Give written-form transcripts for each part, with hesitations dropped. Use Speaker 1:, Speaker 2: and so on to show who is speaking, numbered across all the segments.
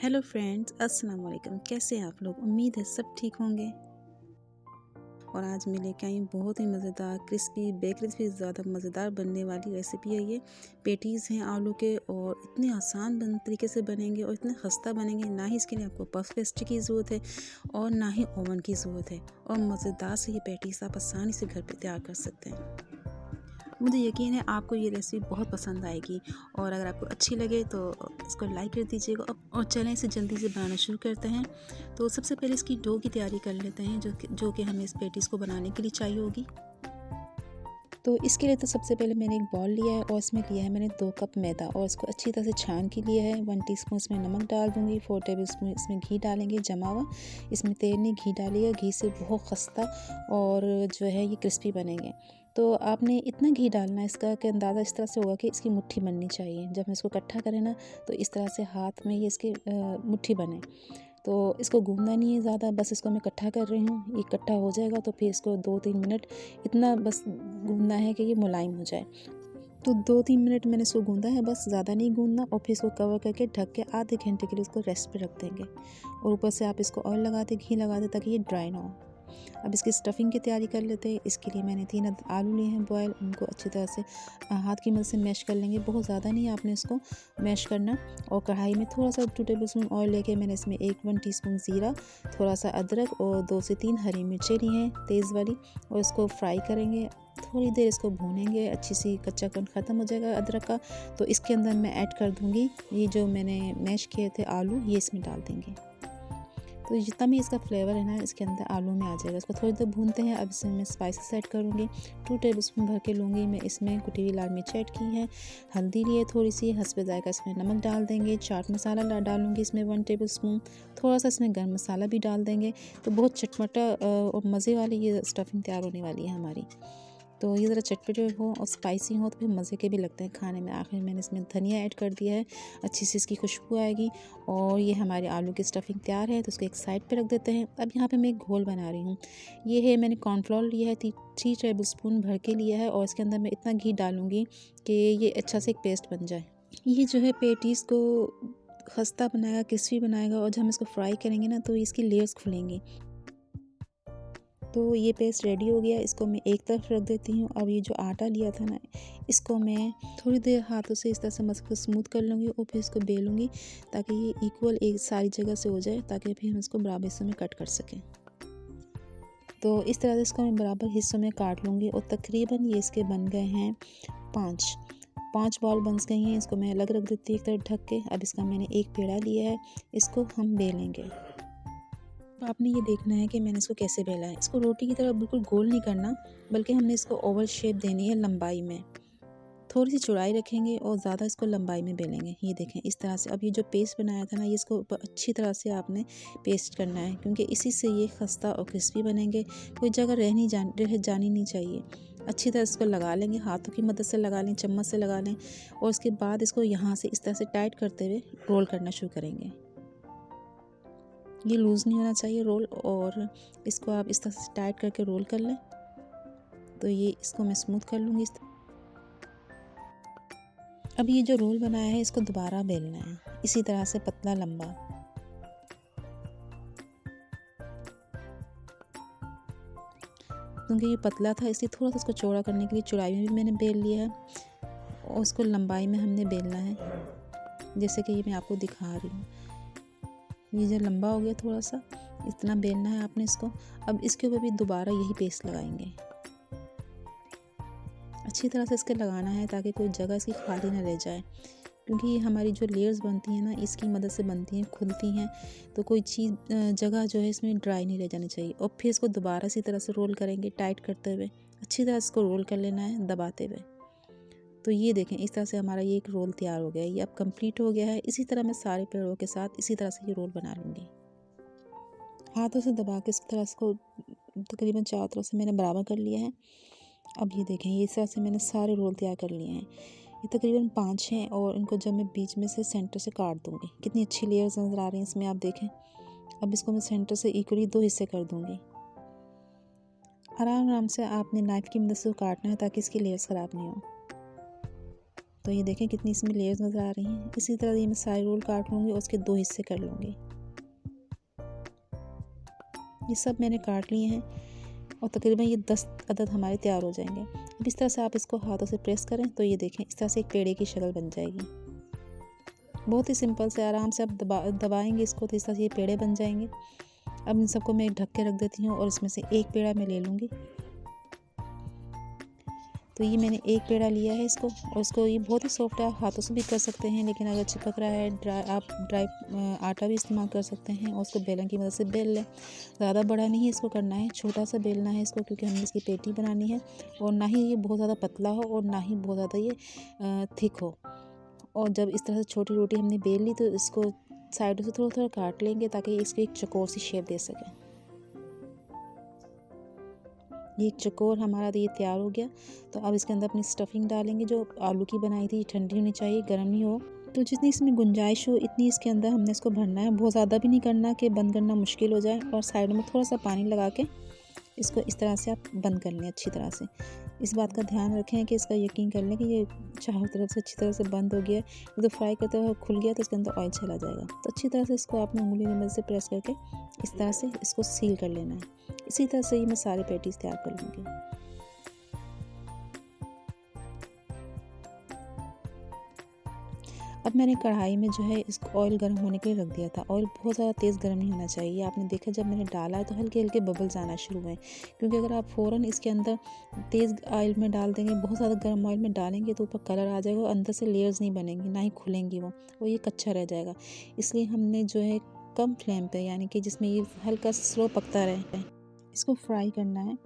Speaker 1: Hello friends, अस्सलाम वालेकुम। कैसे हैं आप लोग? उम्मीद है सब ठीक होंगे। और आज मैं लेके आई हूँ बहुत ही मज़ेदार क्रिस्पी बेकरी से ज़्यादा मज़ेदार बनने वाली रेसिपी है। ये पेटीज़ हैं आलू के और इतने आसान तरीके से बनेंगे और इतने खस्ता बनेंगे। ना ही इसके लिए आपको पफ पेस्ट्री की ज़रूरत है और ना ही ओवन की ज़रूरत है। और मज़ेदार से ये पेटीज़ आप आसानी से घर पर तैयार कर सकते हैं। मुझे यकीन है आपको ये रेसिपी बहुत पसंद आएगी और अगर आपको अच्छी लगे तो इसको लाइक कर दीजिएगा और चलें इसे जल्दी से बनाना शुरू करते हैं। तो सबसे पहले इसकी डो की तैयारी कर लेते हैं जो कि हमें इस पेटीज़ को बनाने के लिए चाहिए होगी। तो इसके लिए तो सबसे पहले मैंने एक बॉल लिया है और इसमें लिया है मैंने 2 कप मैदा और इसको अच्छी तरह से छान के लिया है। 1 टीस्पून इसमें नमक डाल दूँगी, 4 टेबलस्पून इसमें घी डालेंगे जमा हुआ। इसमें तेल नहीं घी डालिएगा, घी से बहुत खस्ता और जो है ये क्रिस्पी बनेंगे। तो आपने इतना घी डालना है इसका कि अंदाज़ा इस तरह से होगा कि इसकी मुट्ठी बननी चाहिए। जब हम इसको इकट्ठा करें ना तो इस तरह से हाथ में ये इसकी मुट्ठी बने। तो इसको गूँदना नहीं है ज़्यादा, बस इसको मैं इकट्ठा कर रही हूँ। ये इकट्ठा हो जाएगा तो फिर इसको 2-3 मिनट इतना बस गूँदना है कि ये मुलायम हो जाए। तो 2-3 मिनट मैंने इसको गूँदा है, बस ज़्यादा नहीं गूँदना। और फिर इसको कवर करके ढक के आधे घंटे के लिए इसको रेस्ट पे रख देंगे। और ऊपर से आप इसको ऑयल लगा दें, घी लगा दें ताकि ये ड्राई ना हो। अब इसकी स्टफ़िंग की तैयारी कर लेते हैं। इसके लिए मैंने 3 आलू लिए हैं बॉयल, उनको अच्छी तरह से हाथ की मदद से मैश कर लेंगे। बहुत ज़्यादा नहीं आपने इसको मैश करना। और कढ़ाई में थोड़ा सा 2 टेबलस्पून ऑयल लेके मैंने इसमें 1 टीस्पून ज़ीरा, थोड़ा सा अदरक और 2 से 3 हरी मिर्चें ली हैं तेज़ वाली और इसको फ्राई करेंगे। थोड़ी देर इसको भूनेंगे, अच्छी सी कच्चापन ख़त्म हो जाएगा अदरक का। तो इसके अंदर मैं ऐड कर दूँगी ये जो मैंने मैश किए थे आलू, ये इसमें डाल देंगे। तो जितना भी इसका फ्लेवर है ना इसके अंदर आलू में आ जाएगा। इसको थोड़ी देर भूनते हैं। अब इसमें मैं स्पाइसेस ऐड करूँगी। 2 टेबलस्पून भर के लूँगी मैं इसमें कुटी हुई लाल मिर्च ऐड की है, हल्दी लिए थोड़ी सी, हस्बे जायका इसमें नमक डाल देंगे, चाट मसाला डालूँगी इसमें 1 टेबलस्पून, थोड़ा सा इसमें गर्म मसाला भी डाल देंगे। तो बहुत चटपटा और मज़े वाली ये स्टफ़िंग तैयार होने वाली है हमारी। तो ये ज़रा चटपटे हो और स्पाइसी हो तो फिर मज़े के भी लगते हैं खाने में। आखिर मैंने इसमें धनिया ऐड कर दिया है, अच्छी सी इसकी खुशबू आएगी। और ये हमारे आलू की स्टफ़िंग तैयार है तो इसको एक साइड पे रख देते हैं। अब यहाँ पे मैं एक घोल बना रही हूँ। ये है मैंने कॉर्नफ्लोर लिया है, 3 टेबलस्पून भर के लिया है और इसके अंदर मैं इतना घी डालूँगी कि ये अच्छा से एक पेस्ट बन जाए। ये जो है पेटीज़ को खस्ता बनाएगा, क्रिस्पी बनाएगा और जब हम इसको फ्राई करेंगे ना तो इसकी लेयर्स खुलेंगी। तो ये पेस्ट रेडी हो गया, इसको मैं एक तरफ रख देती हूँ। अब ये जो आटा लिया था ना इसको मैं थोड़ी देर हाथों से इस तरह से मसल के स्मूथ कर लूँगी और फिर इसको बेलूँगी ताकि ये इक्वल एक सारी जगह से हो जाए ताकि फिर हम इसको बराबर हिस्सों में कट कर सकें। तो इस तरह से इसको मैं बराबर हिस्सों में काट लूँगी और तकरीबन ये इसके बन गए हैं 5 बॉल बन गई हैं। इसको मैं अलग रख देती हूँ एक तरफ ढक के। अब इसका मैंने एक पेड़ा लिया है, इसको हम बेलेंगे। तो आपने ये देखना है कि मैंने इसको कैसे बेला है। इसको रोटी की तरह बिल्कुल गोल नहीं करना, बल्कि हमने इसको ओवल शेप देनी है लंबाई में। थोड़ी सी चौड़ाई रखेंगे और ज़्यादा इसको लंबाई में बेलेंगे। ये देखें इस तरह से। अब ये जो पेस्ट बनाया था ना ये इसको ऊपर अच्छी तरह से आपने पेस्ट करना है क्योंकि इसी से ये खस्ता और क्रिस्पी बनेंगे। कोई जगह रह जानी नहीं चाहिए। अच्छी तरह इसको लगा लेंगे, हाथों की मदद से लगा लें, चम्मच से लगा लें और उसके बाद इसको यहाँ से इस तरह से टाइट करते हुए रोल करना शुरू करेंगे। ये लूज़ नहीं होना चाहिए रोल और इसको आप इस तरह से टाइट करके रोल कर लें। तो ये इसको मैं स्मूथ कर लूँगी अब ये जो रोल बनाया है इसको दोबारा बेलना है इसी तरह से पतला लंबा। क्योंकि ये पतला था इसलिए थोड़ा सा इसको चौड़ा करने के लिए चौड़ाई में भी मैंने बेल लिया है और उसको लंबाई में हमने बेलना है जैसे कि ये मैं आपको दिखा रही हूँ। ये जो लंबा हो गया थोड़ा सा इतना बेलना है आपने इसको। अब इसके ऊपर भी दोबारा यही पेस्ट लगाएंगे। अच्छी तरह से इसके लगाना है ताकि कोई जगह इसकी खाली ना रह जाए क्योंकि हमारी जो लेयर्स बनती हैं ना इसकी मदद से बनती हैं, खुलती हैं। तो कोई चीज़ जगह जो है इसमें ड्राई नहीं रह जानी चाहिए। और फिर इसको दोबारा इसी तरह से रोल करेंगे टाइट करते हुए। अच्छी तरह इसको रोल कर लेना है दबाते हुए। तो ये देखें इस तरह से हमारा ये एक रोल तैयार हो गया है। ये अब कंप्लीट हो गया है। इसी तरह मैं सारे पेड़ों के साथ इसी तरह से ये रोल बना लूँगी। हाथों से दबा के इस तरह इसको तकरीबन 4 तरफ से मैंने बराबर कर लिया है। अब ये देखें ये इस तरह से मैंने सारे रोल तैयार कर लिए हैं। ये तकरीबन 5 हैं और इनको जब मैं बीच में से सेंटर से काट दूँगी, कितनी अच्छी लेयर्स नज़र आ रही हैं इसमें आप देखें। अब इसको मैं सेंटर से इक्वली 2 हिस्से कर दूँगी। आराम आराम से आपने नाइफ़ की मदद से काटना है ताकि इसकी लेयर्स ख़राब नहीं हो। तो ये देखें कितनी इसमें लेयर्स नज़र आ रही हैं। इसी तरह ये मैं सारे रोल काट लूँगी और उसके 2 हिस्से कर लूँगी। ये सब मैंने काट लिए हैं और तकरीबन ये 10 अदद हमारे तैयार हो जाएंगे। अब इस तरह से आप इसको हाथों से प्रेस करें तो ये देखें इस तरह से एक पेड़े की शक्ल बन जाएगी। बहुत ही सिंपल से आराम से आप दबाएंगे इसको तो इस तरह से ये पेड़े बन जाएंगे। अब इन सबको मैं ढक के रख देती हूँ और इसमें से एक पेड़ा मैं ले लूँगी। तो ये मैंने एक पेड़ा लिया है इसको, और इसको ये बहुत ही सॉफ्ट है, आप हाथों से भी कर सकते हैं, लेकिन अगर चिपक रहा है आप ड्राई आटा भी इस्तेमाल कर सकते हैं और उसको बेलन की मदद से बेल लें। ज़्यादा बड़ा नहीं इसको करना है, छोटा सा बेलना है इसको, क्योंकि हमें इसकी पेटी बनानी है। और ना ही ये बहुत ज़्यादा पतला हो और ना ही बहुत ज़्यादा ये थिक हो। और जब इस तरह से छोटी रोटी हमने बेल ली तो इसको साइडों से थोड़ा थोड़ा काट लेंगे ताकि इसको एक चौकोर सी शेप दे सकें। ये एक चौकोर हमारा तो ये तैयार हो गया। तो अब इसके अंदर अपनी स्टफिंग डालेंगे जो आलू की बनाई थी। ठंडी होनी चाहिए, गर्म नहीं हो। तो जितनी इसमें गुंजाइश हो इतनी इसके अंदर हमने इसको भरना है। बहुत ज़्यादा भी नहीं करना कि बंद करना मुश्किल हो जाए। और साइड में थोड़ा सा पानी लगा के इसको इस तरह से आप बंद कर लें अच्छी तरह से। इस बात का ध्यान रखें कि इसका यकीन कर लें कि ये चारों तरफ से अच्छी तरह से बंद हो गया है। तो फ्राई करते हुए खुल गया तो इसके अंदर ऑयल चला जाएगा। तो अच्छी तरह से इसको आपने उंगली की मदद से प्रेस करके इस तरह से इसको सील कर लेना है। इसी तरह से ही मैं सारे पैटीज तैयार कर लूँगी। अब मैंने कढ़ाई में जो है इसको ऑयल गर्म होने के लिए रख दिया था। ऑयल बहुत ज़्यादा तेज़ गर्म नहीं होना चाहिए। आपने देखा जब मैंने डाला है तो हल्के हल्के बबल्स आना शुरू हुए, क्योंकि अगर आप फ़ौरन इसके अंदर तेज़ ऑयल में डाल देंगे, बहुत ज़्यादा गर्म ऑयल में डालेंगे तो ऊपर कलर आ जाएगा और अंदर से लेयर्स नहीं बनेंगी, ना ही खुलेंगी वो ये कच्चा रह जाएगा। इसलिए हमने जो है कम फ्लेम पर, यानी कि जिसमें ये हल्का स्लो पकता रहे, इसको फ्राई करना है।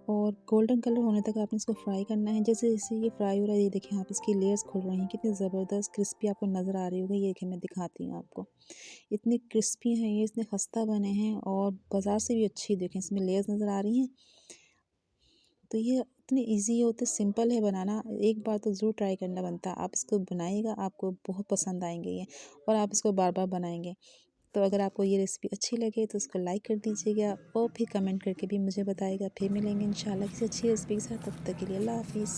Speaker 1: और गोल्डन कलर होने तक आपने इसको फ्राई करना है। जैसे जैसे ये फ्राई हो रहा है ये देखिए आप इसकी लेयर्स खुल रही हैं, कितनी ज़बरदस्त क्रिस्पी आपको नज़र आ रही होगी। ये देखिए मैं दिखाती हूँ आपको, इतनी क्रिस्पी हैं ये, इतने खस्ता बने हैं और बाज़ार से भी अच्छी देखें इसमें लेयर्स नज़र आ रही हैं। तो ये इतनी ईजी है, इतनी सिंपल है बनाना। एक बार तो ज़रूर ट्राई करना बनता है। आप इसको बनाइएगा, आपको बहुत पसंद आएंगे ये, और आप इसको बार बार बनाएंगे। तो अगर आपको ये रेसिपी अच्छी लगे तो उसको लाइक कर दीजिएगा और फिर कमेंट करके भी मुझे बताइएगा। फिर मिलेंगे इंशाल्लाह किसी अच्छी रेसिपी के साथ। तब तक के लिए अल्लाह हाफ़िज़।